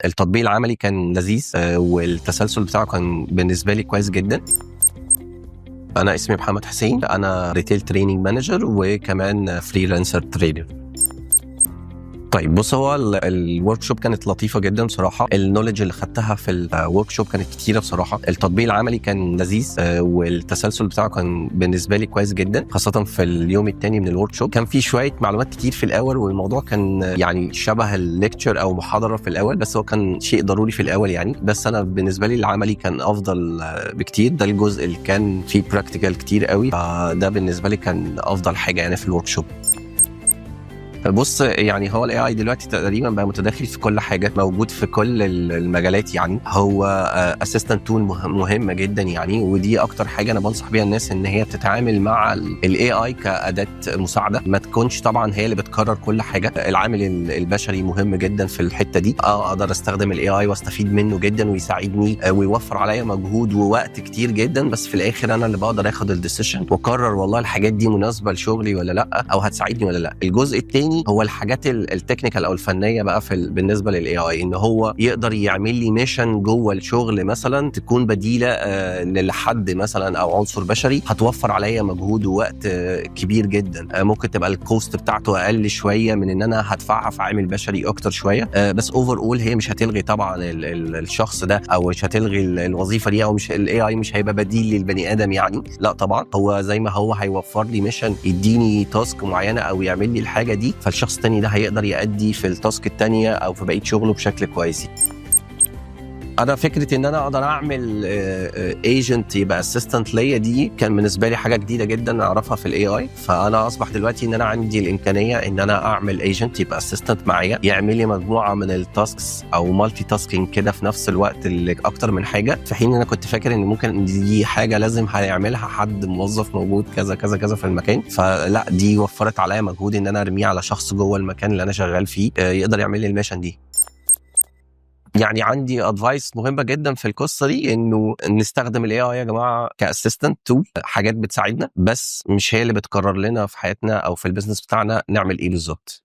التطبيق العملي كان لذيذ والتسلسل بتاعه كان بالنسبه لي كويس جدا. انا اسمي محمد حسين، انا ريتيل تريننج مانجر وكمان فريلانسر ترينر. طيب بص، هو الورك شوب كانت لطيفه جدا بصراحه. النولج اللي خدتها في الورك شوب كانت كتيره بصراحه. التطبيق العملي كان لذيذ والتسلسل بتاعه كان بالنسبه لي كويس جدا، خاصه في اليوم الثاني من الورك شوب. كان في شويه معلومات كتير في الاول، والموضوع كان يعني شبه الليكتشر او محاضره في الاول، بس هو كان شيء ضروري في الاول يعني. بس انا بالنسبه لي العملي كان افضل بكتير. ده الجزء اللي كان فيه براكتيكال كتير قوي، ده بالنسبه لي كان افضل حاجه يعني في الورك شوب. بص، يعني هو الاي اي دلوقتي تقريبا بقى متداخل في كل حاجه، موجود في كل المجالات يعني. هو اسيستنت تول مهمه جدا يعني، ودي اكتر حاجه انا بنصح بيها الناس ان هي تتعامل مع الاي اي كاداه مساعده، ما تكونش طبعا هي اللي بتكرر كل حاجه. العامل البشري مهم جدا في الحته دي. اقدر استخدم الاي اي واستفيد منه جدا ويساعدني ويوفر عليا مجهود ووقت كتير جدا، بس في الاخر انا اللي بقدر اخد الديسيشن واقرر والله الحاجات دي مناسبه لشغلي ولا لا، او هتساعدني ولا لا. الجزء الثاني هو الحاجات التكنيكال او الفنيه بقى بالنسبه للاي اي، ان هو يقدر يعمل لي ميشن جوه الشغل مثلا تكون بديله لحد مثلا او عنصر بشري، هتوفر عليا مجهود ووقت كبير جدا. ممكن تبقى الكوست بتاعته اقل شويه من ان انا هدفعها في عامل بشري اكتر شويه، بس اوفر اول هي مش هتلغي طبعا الشخص ده، او مش هتلغي الوظيفه دي، او مش الاي اي مش هيبقى بديل للبني ادم يعني. لا طبعا، هو زي ما هو هيوفر لي ميشن، يديني تاسك معينه او يعمل لي الحاجه دي، فالشخص التاني ده هيقدر يأدي في التاسك التانية او في بقية شغله بشكل كويس. انا فكره ان انا اقدر اعمل ايجنت يبقى اسيستنت ليا، دي كان بالنسبه لي حاجه جديده جدا اعرفها في الاي اي. فانا اصبح دلوقتي ان انا عندي الامكانيه ان انا اعمل ايجنت يبقى اسيستنت معايا، يعمل لي مجموعه من التاسكس او مالتي تاسكينج كده في نفس الوقت، اللي اكتر من حاجه، في حين انا كنت فاكر ان ممكن دي حاجه لازم هيعملها حد موظف موجود كذا كذا كذا في المكان. فلا، دي وفرت عليا مجهود ان انا ارميه على شخص جوه المكان اللي انا شغال فيه يقدر يعمل لي الميشن دي. يعني عندي ادفايس مهمه جدا في القصه دي، انه نستخدم الاي اي يا جماعه كاسيستنت تول، حاجات بتساعدنا بس مش هي اللي بتقرر لنا في حياتنا او في البيزنس بتاعنا نعمل ايه بالظبط.